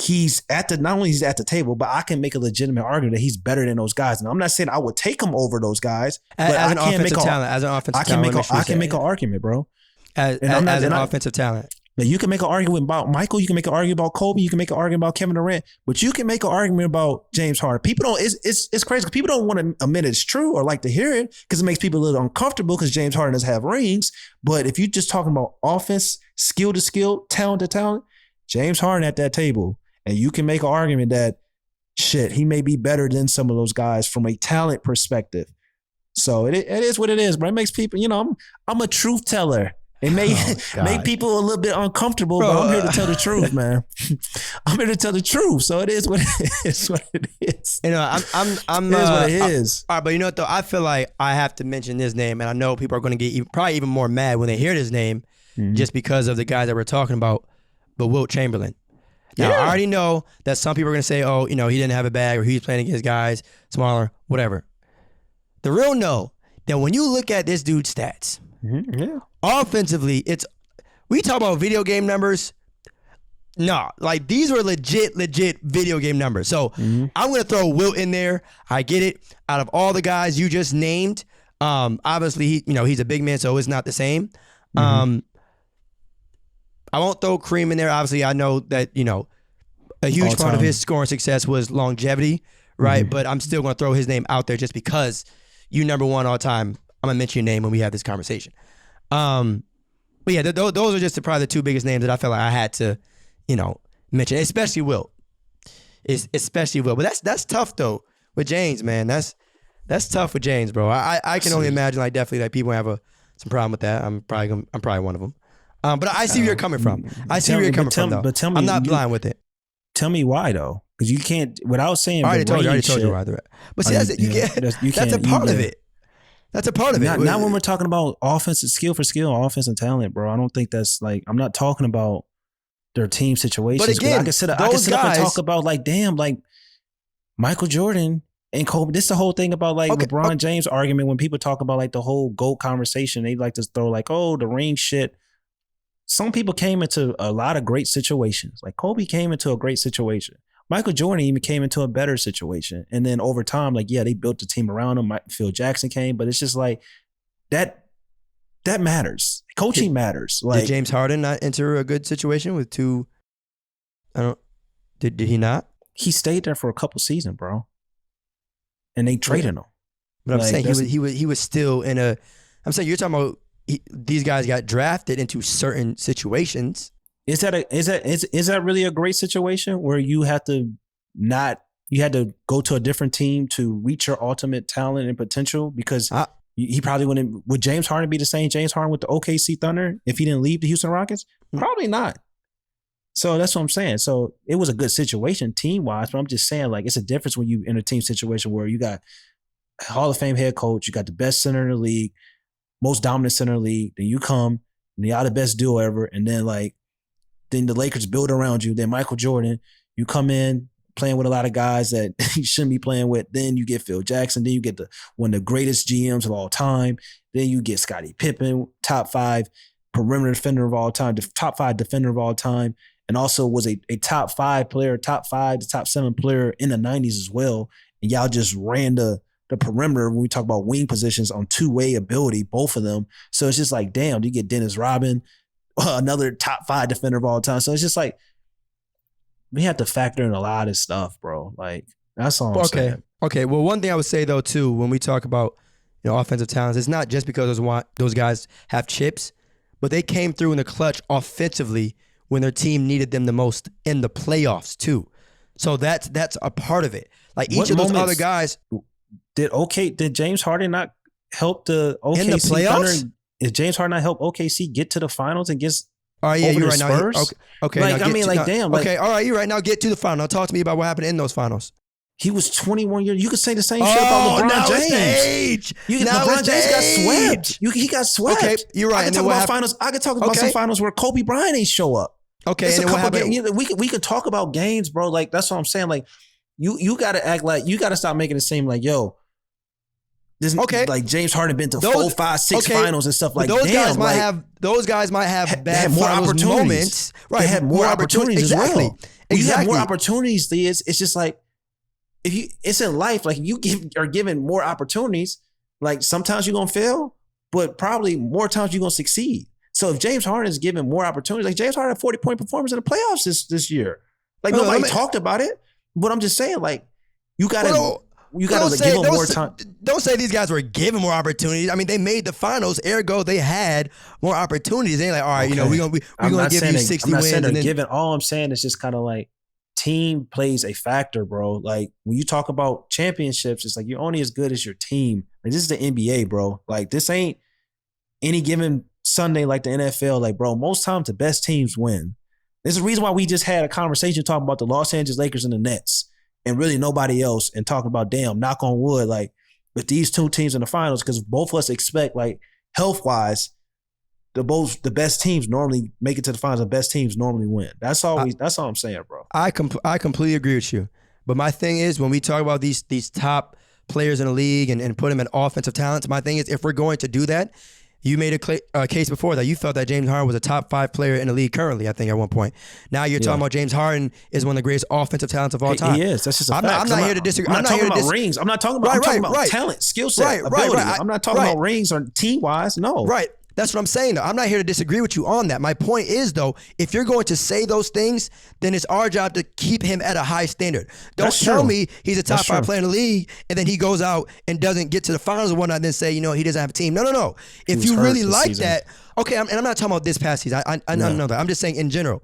not only he's at the table, but I can make a legitimate argument that he's better than those guys. And I'm not saying I would take him over those guys, but as an offensive talent, I can make an argument, bro. As an offensive talent. Now you can make an argument about Michael, you can make an argument about Kobe, you can make an argument about Kevin Durant, but you can make an argument about James Harden. People don't, it's crazy because people don't want to admit it's true or like to hear it because it makes people a little uncomfortable because James Harden doesn't have rings. But if you're just talking about offense, skill to skill, talent to talent, James Harden at that table, and you can make an argument that shit, he may be better than some of those guys from a talent perspective. So it is what it is, but it makes people, I'm a truth teller. It may make people a little bit uncomfortable, but I'm here to tell the truth, man. I'm here to tell the truth. So it is what it is. What it is. I'm it is what it is. All right, but you know what though? I feel like I have to mention this name, and I know people are going to get probably even more mad when they hear this name, just because of the guys that we're talking about. But Wilt Chamberlain. Now I already know that some people are going to say, "Oh, he didn't have a bag, or he's playing against guys smaller, whatever." The real no, that when you look at this dude's stats. Offensively, we talk about video game numbers. No, like these were legit video game numbers. So I'm gonna throw Wilt in there. I get it. Out of all the guys you just named, obviously he's a big man, so it's not the same. I won't throw Kareem in there. Obviously, I know that a huge part of his scoring success was longevity, right? But I'm still gonna throw his name out there just because you number one all time. I'm gonna mention your name when we have this conversation. But yeah, those are just probably the two biggest names that I felt like I had to, mention, especially Wilt. Especially Wilt. But that's tough though with James, man. That's tough with James, bro. I can only imagine like definitely like people have some problem with that. I'm probably one of them. But I see where you're coming from. I see where you're coming from though. But tell me, I'm not blind with it. Tell me why though, because you can't without saying. I already told you why. But see, that's a part of it. That's a part of it. Not when we're talking about offensive skill for skill, offensive talent, bro. I don't think that's like, I'm not talking about their team situations. But again, I can sit up and talk about like, damn, like Michael Jordan and Kobe. This is the whole thing about like LeBron James argument. When people talk about like the whole GOAT conversation, they like to throw like, oh, the ring shit. Some people came into a lot of great situations. Like Kobe came into a great situation. Michael Jordan even came into a better situation. And then over time, like, yeah, they built the team around him. Phil Jackson came, but it's just like that matters. Coaching matters. Like, did James Harden not enter a good situation with two? Did he not? He stayed there for a couple seasons, bro. And they traded him. But I'm saying he was still in a. I'm saying you're talking about these guys got drafted into certain situations. Is that really a great situation where you had to go to a different team to reach your ultimate talent and potential? Because he probably wouldn't. Would James Harden be the same James Harden with the OKC Thunder if he didn't leave the Houston Rockets? Probably not. So that's what I'm saying. So it was a good situation team wise, but I'm just saying like it's a difference when you in a team situation where you got a Hall of Fame head coach, you got the best center in the league, most dominant center in the league. Then you come and y'all the best duo ever, and then the Lakers build around you. Then Michael Jordan, you come in playing with a lot of guys that you shouldn't be playing with. Then you get Phil Jackson. Then you get one of the greatest GMs of all time. Then you get Scottie Pippen, top 5 perimeter defender of all time, top 5 defender of all time, and also was a top 5 player, top 5 to top 7 player in the 90s as well. And y'all just ran the perimeter when we talk about wing positions on two-way ability, both of them. So it's just like, damn, you get Dennis Rodman, another top 5 defender of all time. So it's just like, we have to factor in a lot of stuff, bro. Like, that's all I'm saying. Okay. Well, one thing I would say though, too, when we talk about offensive talents, it's not just because those guys have chips, but they came through in the clutch offensively when their team needed them the most in the playoffs too. So that's a part of it. Like each of those other guys. Did James Harden not help the OKC in the playoffs? Thunder? Is James Harden not help OKC get to the finals and get over you're right Spurs? Now. Okay. Like, I mean, like, damn. Okay, all right, you're right. Now get to the final. Now talk to me about what happened in those finals. He was 21 years. You could say the same shit about LeBron James. It's the age. LeBron James got swept. He got swept. Okay, you're right. I can talk about finals. I can talk about some finals where Kobe Bryant ain't show up. Okay, it's and a then couple what happened? games. We could talk about games, bro. Like, that's what I'm saying. Like, you got to act like, you got to stop making it seem like, yo, this, like James Harden been to 4, 5, 6 finals and stuff like that. Those guys might have bad more opportunities. Moments. Right. They had more opportunities as well. When you have more opportunities, it's just like, it's in life, like you are given more opportunities, like sometimes you're gonna fail, but probably more times you're gonna succeed. So if James Harden is given more opportunities, like James Harden had 40-point performance in the playoffs this year. Like nobody talked about it, but I'm just saying, like, you gotta give them more time. Don't say these guys were given more opportunities. I mean, they made the finals, ergo they had more opportunities. They ain't like, all right, we're gonna give you 60 wins. I'm not saying given. All I'm saying is just kind of like, team plays a factor, bro. Like when you talk about championships, it's like you're only as good as your team. Like this is the NBA, bro. Like this ain't any given Sunday like the NFL. Like, bro, most times the best teams win. There's a reason why we just had a conversation talking about the Los Angeles Lakers and the Nets and really nobody else, and talking about, damn, knock on wood, like with these two teams in the finals, because both of us expect, like, health-wise, the best teams normally make it to the finals. The best teams normally win. That's all I'm saying, bro. I completely agree with you. But my thing is, when we talk about these top players in the league and put them in offensive talents, my thing is, if we're going to do that, you made a case before that you felt that James Harden was a top 5 player in the league currently, I think, at one point. Now you're talking about James Harden is one of the greatest offensive talents of all time. He is. That's just a fact. I'm not here to disagree. I'm not talking about rings. I'm not talking about, I'm talking about talent, skill set, ability. I'm not talking about rings or team-wise. No. Right. That's what I'm saying, though. I'm not here to disagree with you on that. My point is, though, if you're going to say those things, then it's our job to keep him at a high standard. Don't tell me he's a top 5 player in the league, and then he goes out and doesn't get to the finals or whatnot, and then say, he doesn't have a team. No. If you really like that, Okay, and I'm not talking about this past season. I know that. I'm just saying in general.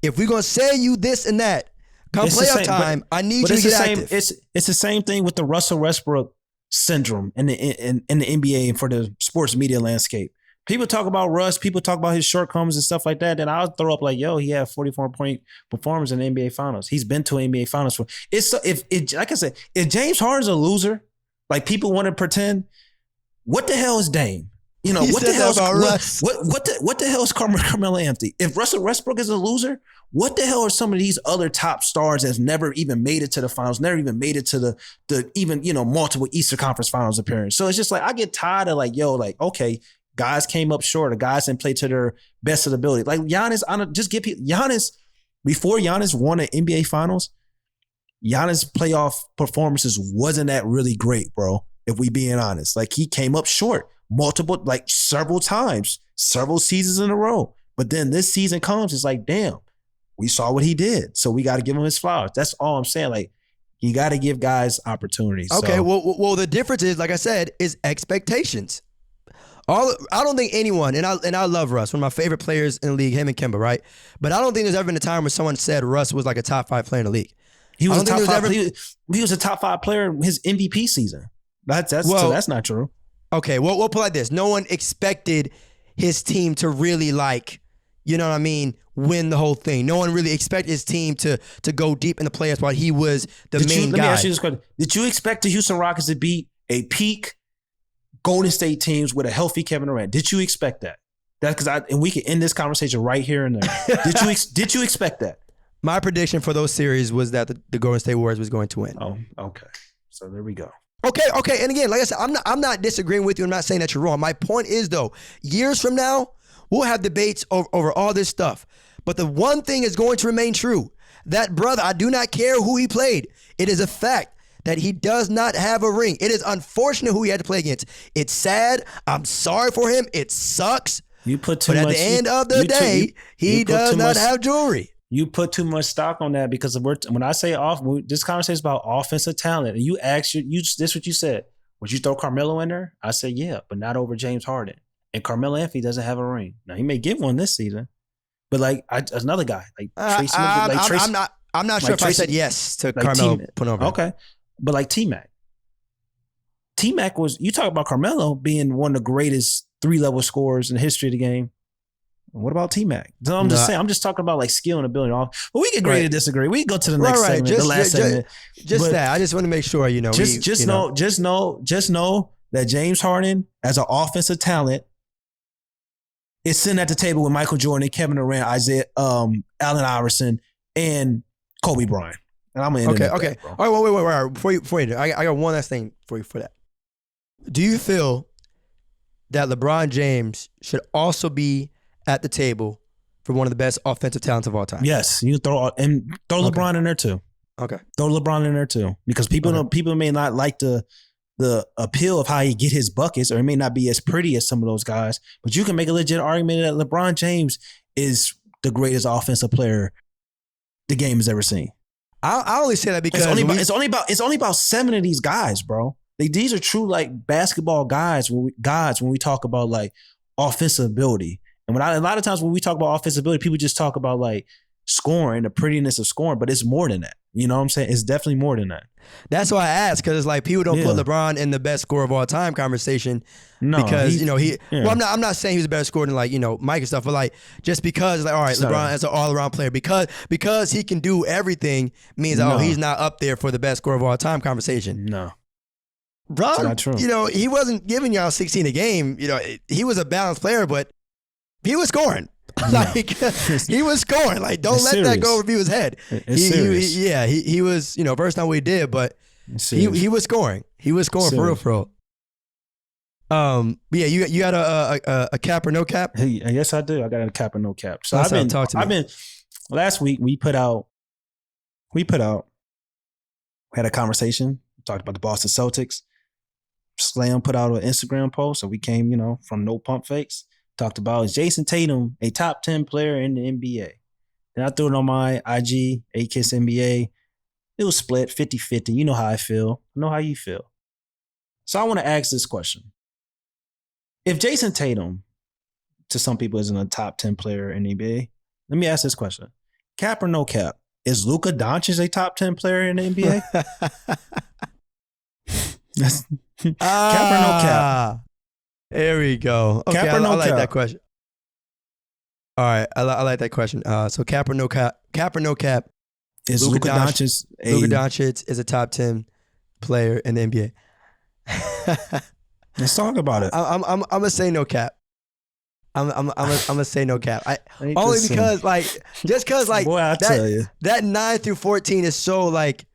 If we're gonna say you this and that, come playoff time, I need you to get active. It's the same thing with the Russell Westbrook syndrome in the NBA and for the sports media landscape. People talk about Russ, people talk about his shortcomings and stuff like that. Then I'll throw up like, yo, he had 44-point performance in the NBA Finals. He's been to an NBA Finals for. It's like I said, if James Harden's a loser, like people want to pretend, what the hell is Dame? You know, what the hell is what the hell is Carmelo Anthony? If Russell Westbrook is a loser, what the hell are some of these other top stars that's never even made it to the finals, never even made it to the even, you know, multiple Eastern Conference Finals appearance? So it's just like I get tired of like, yo, like, okay, guys came up short, or guys didn't play to their best of the ability. Like Giannis, Giannis, before Giannis won an NBA Finals, Giannis' playoff performances wasn't that really great, bro. If we being honest, like he came up short several times, several seasons in a row. But then this season comes, it's like, damn, we saw what he did, so we got to give him his flowers. That's all I'm saying. Like, you got to give guys opportunities. Okay, so. well, the difference is, like I said, is expectations. I don't think anyone, and I love Russ, one of my favorite players in the league, him and Kemba, right? But I don't think there's ever been a time where someone said Russ was like a top 5 player in the league. He was a top 5. He was a top 5 player in his MVP season. So that's not true. Okay, well, we'll put it like this. No one expected his team to really, like, you know what I mean, win the whole thing. No one really expected his team to go deep in the playoffs while he was the main guy. Let me ask you this question. Did you expect the Houston Rockets to beat a peak Golden State teams with a healthy Kevin Durant? Did you expect that? And we can end this conversation right here and there. Did you expect that? My prediction for those series was that the Golden State Warriors was going to win. Oh, okay. So there we go. Okay. And again, like I said, I'm not disagreeing with you. I'm not saying that you're wrong. My point is, though, years from now, we'll have debates over all this stuff. But the one thing is going to remain true. That brother, I do not care who he played. It is a fact that he does not have a ring. It is unfortunate who he had to play against. It's sad. I'm sorry for him. It sucks. But at the end of the day, he does not have jewelry. You put too much stock on that because when I say this conversation is about offensive talent, and you ask this what you said. Would you throw Carmelo in there? I said, yeah, but not over James Harden. And Carmelo Anthony doesn't have a ring. Now he may get one this season, but like another guy like Tracy. I'm not sure if I said yes to like Carmelo put over. Okay, but like T-Mac. T-Mac was, you talk about Carmelo being one of the greatest 3-level scorers in the history of the game. What about T-Mac? So I'm just saying. I'm just talking about like skill and ability. But we can agree to disagree. We can go to the next segment, the last segment. Just that. I just want to make sure you know. Just know that James Harden, as an offensive talent, is sitting at the table with Michael Jordan, Kevin Durant, Allen Iverson, and Kobe Bryant. And I'm gonna end it. Okay. All right. Wait. Before you do, I got one last thing for you for that. Do you feel that LeBron James should also be at the table for one of the best offensive talents of all time? Yes, you throw LeBron in there too. Okay, throw LeBron in there too, because people may not like the appeal of how he get his buckets, or it may not be as pretty as some of those guys. But you can make a legit argument that LeBron James is the greatest offensive player the game has ever seen. I only say that because it's only about 7 of these guys, bro. These are true like basketball guys. When we talk about like offensive ability. And a lot of times when we talk about offensive ability, people just talk about like scoring, the prettiness of scoring, but it's more than that. You know what I'm saying? It's definitely more than that. That's why I asked, because it's like people don't put LeBron in the best scorer of all time conversation. No, because well, I'm not saying he was a better scorer than like, you know, Mike and stuff, but like just because like, all right, LeBron is an all around player because he can do everything means he's not up there for the best scorer of all time conversation. No. Bro, you know, he wasn't giving y'all 16 a game. You know, he was a balanced player, but he was scoring. Like he was scoring. Like don't let that go over his head. He was, you know, first time we did, but he was scoring. He was scoring for real. You got a cap or no cap? Hey, yes, I do. I got a cap or no cap. So last week we had a conversation. We talked about the Boston Celtics. Slam put out an Instagram post, so we came, you know, from No Pump Fakes. Talked about, is Jason Tatum a top 10 player in the NBA? Then I threw it on my IG, A-Kiss NBA. It was split 50-50. You know how I feel. I know how you feel. So I want to ask this question. If Jason Tatum to some people isn't a top 10 player in the NBA. Let me ask this question. Cap or no cap? Is Luka Doncic a top 10 player in the NBA? Cap or no cap? There we go. Okay, cap or no I like cap? that question. All right, I like that question. So cap or no cap? Cap or no cap? Is Luka Doncic Luka Doncic is a top 10 player in the NBA. Let's talk about it. I'm gonna say no cap. I'm gonna say no cap. Only because just because Boy, I tell you. that 9 through 14 is so like.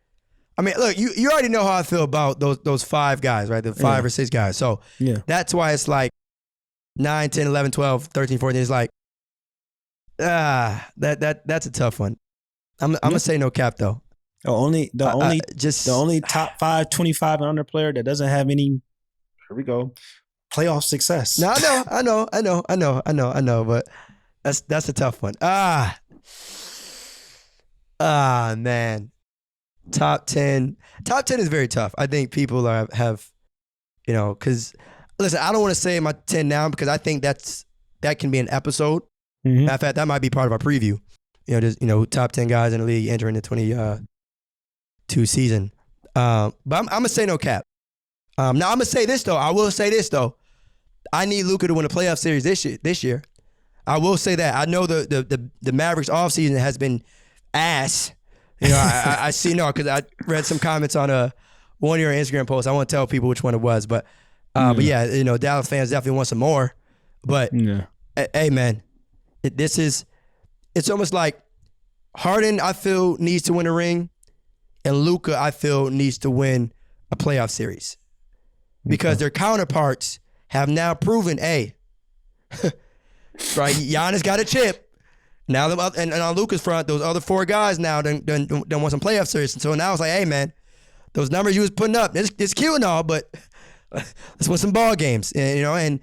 I mean, look, you already know how I feel about those 5 guys, right? The 5 or 6 guys. So that's why it's like 9, 10, 11, 12, 13, 14. It's like that's a tough one. I'm gonna say no cap though. The only top 5, 25 and under player that doesn't have any. Here we go. Playoff success. No, I know, but that's a tough one. Man. Top 10 is very tough. I think people have, because listen, I don't want to say my 10 now because I think that can be an episode. Mm-hmm. Matter of fact, that might be part of our preview. Just top 10 guys in the league entering the 22 season. But I'm gonna say no cap. Now I'm gonna say this though. I will say this though. I need Luka to win a playoff series this year. I will say that. I know the Mavericks offseason has been ass. I see because I read some comments on one of your Instagram posts. I won't tell people which one it was, but yeah, Dallas fans definitely want some more. But hey, man, it's almost like Harden, I feel, needs to win a ring, and Luka, I feel, needs to win a playoff series because their counterparts have now proven, hey, right? Giannis got a chip. Now, and on Luka's front, those other 4 guys now done want some playoff series. And so now it's like, hey, man, those numbers you was putting up, it's cute and all, but let's win some ball games. And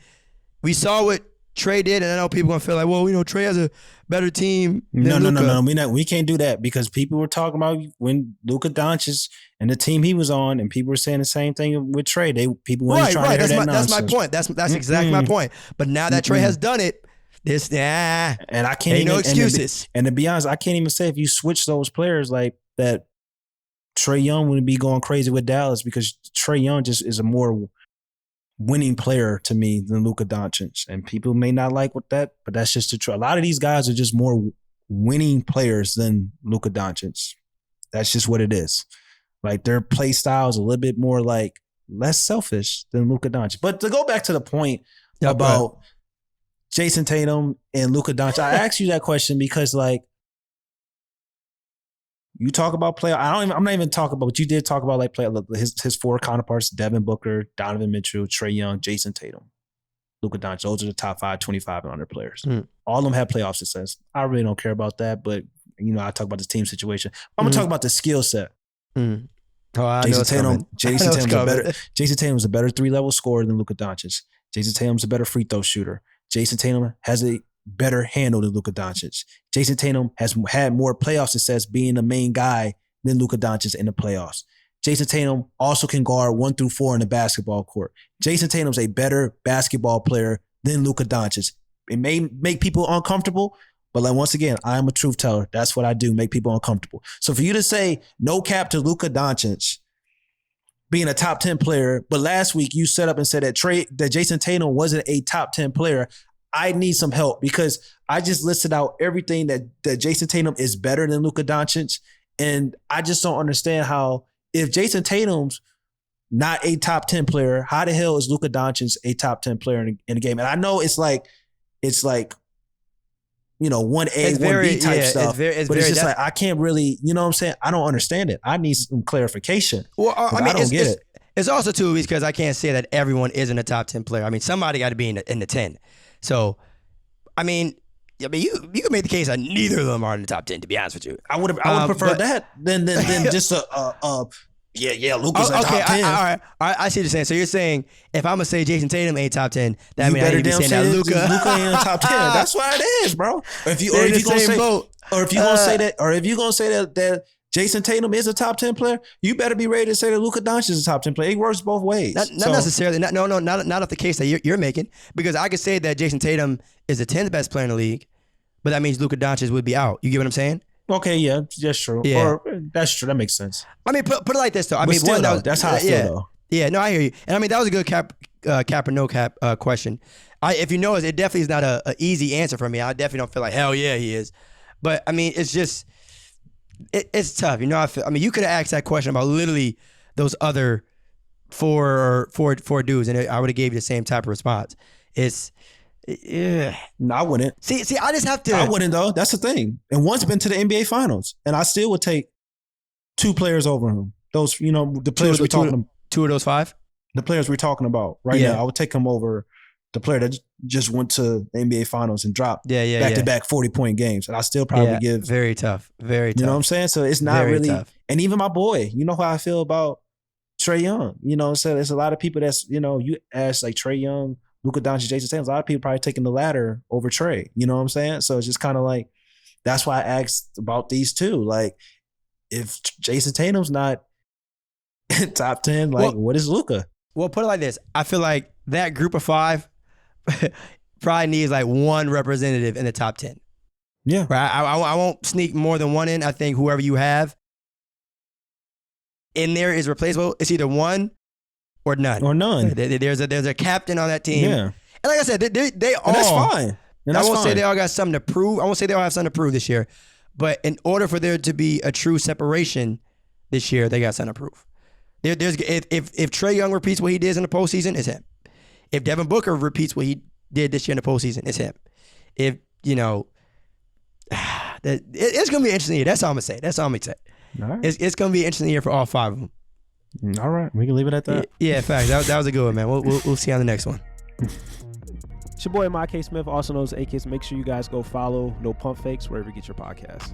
we saw what Trey did, and I know people going to feel like, well, Trey has a better team than Luka. No. We can't do that because people were talking about when Luka Doncic and the team he was on, and people were saying the same thing with Trey. People weren't trying to hear that nonsense. That's my point. That's exactly my point. But now that Trey has done it, and I can't. Ain't no excuses. And to be honest, I can't even say if you switch those players like that, Trey Young wouldn't be going crazy with Dallas because Trey Young just is a more winning player to me than Luka Doncic. And people may not like what that, but that's just the truth. A lot of these guys are just more winning players than Luka Doncic. That's just what it is. Like their play style is a little bit more like less selfish than Luka Doncic. But to go back to the point about Jason Tatum and Luka Doncic, I asked you that question because like you talk about player. I'm not even talking about, but you did talk about like player. His 4 counterparts: Devin Booker, Donovan Mitchell, Trey Young, Jason Tatum, Luka Doncic. Those are the top 5, 25 and under players. All of them have playoff success. I really don't care about that, but I talk about the team situation. I'm gonna talk about the skill set. Jason Tatum's a better 3-level scorer than Luka Doncic. Jason Tatum's a better free throw shooter. Jason Tatum has a better handle than Luka Doncic. Jason Tatum has had more playoff success being the main guy than Luka Doncic in the playoffs. Jason Tatum also can guard 1 through 4 in the basketball court. Jason Tatum's a better basketball player than Luka Doncic. It may make people uncomfortable, but like once again, I am a truth teller. That's what I do, make people uncomfortable. So for you to say no cap to Luka Doncic being a top 10 player, but last week you set up and said that Jason Tatum wasn't a top 10 player, I need some help because I just listed out everything that Jason Tatum is better than Luka Doncic, and I just don't understand how if Jason Tatum's not a top 10 player, how the hell is Luka Doncic a top 10 player in the game? And I know it's like 1A, 1B type stuff. But it's just like, I can't really, you know what I'm saying? I don't understand it. I need some clarification. Well, I don't get it. It's also too because I can't say that everyone isn't a top 10 player. I mean, somebody got to be in the 10. So, you can make the case that neither of them are in the top 10. To be honest with you, I would prefer that than just Luka's a top 10. All right, I see what you're saying. So you're saying if I'm gonna say Jason Tatum ain't top 10, that means I need to be saying that Luka ain't top 10. That's why it is, bro. If you gonna say that Jason Tatum is a top 10 player, you better be ready to say that Luka Doncic is a top 10 player. It works both ways. Not necessarily. Not off the case that you're making, because I could say that Jason Tatum is the 10th best player in the league, but that means Luka Doncic would be out. You get what I'm saying? Okay, yeah, that's true. Yeah. Or, that's true. That makes sense. I mean, put it like this though. I But mean, still, that's how I feel though. Yeah, no, I hear you. And I mean, that was a good cap or no cap question. If you notice, it definitely is not a easy answer for me. I definitely don't feel like hell yeah he is, but I mean, it's just it's tough. You know, I mean, you could have asked that question about literally those other four dudes, and I would have gave you the same type of response. No, I wouldn't. See, I just have to. I wouldn't though. That's the thing. And one's been to the NBA Finals, and I still would take 2 players over him. Those, you know, the players we're talking about. 2 of those 5. The players we're talking about right now, I would take him over the player that just went to the NBA Finals and dropped back-to-back 40-point games. And I still probably give... Very tough. Very tough. You know what I'm saying? So it's not very really... Tough. And even my boy, you know how I feel about Trae Young. You know what I'm saying? There's a lot of people that's, you know, you ask like Trae Young, Luka Doncic, Jason Tatum, a lot of people probably taking the latter over Trae. You know what I'm saying? So it's just kind of like, that's why I asked about these two. Like, if Jason Tatum's not top 10, like, what is Luka? Well, put it like this. I feel like that group of 5 probably needs like one representative in the top 10. Yeah. Right? I won't sneak more than one in. I think whoever you have in there is replaceable. It's either one or none. Or none. There's a captain on that team. Yeah. And like I said, they all. And that's fine. And I won't say they all got something to prove. I won't say they all have something to prove this year. But in order for there to be a true separation this year, they got something to prove. If Trae Young repeats what he did in the postseason, it's him. If Devin Booker repeats what he did this year in the postseason, it's him. If, you know, it's going to be an interesting year. That's all I'm going to say. That's all I'm going to say. All right. It's going to be an interesting year for all 5 of them. All right. We can leave it at that. Yeah, in fact, that was a good one, man. We'll see you on the next one. It's your boy, Mike K. Smith, also known as A-Kiss. Make sure you guys go follow No Pump Fakes wherever you get your podcasts.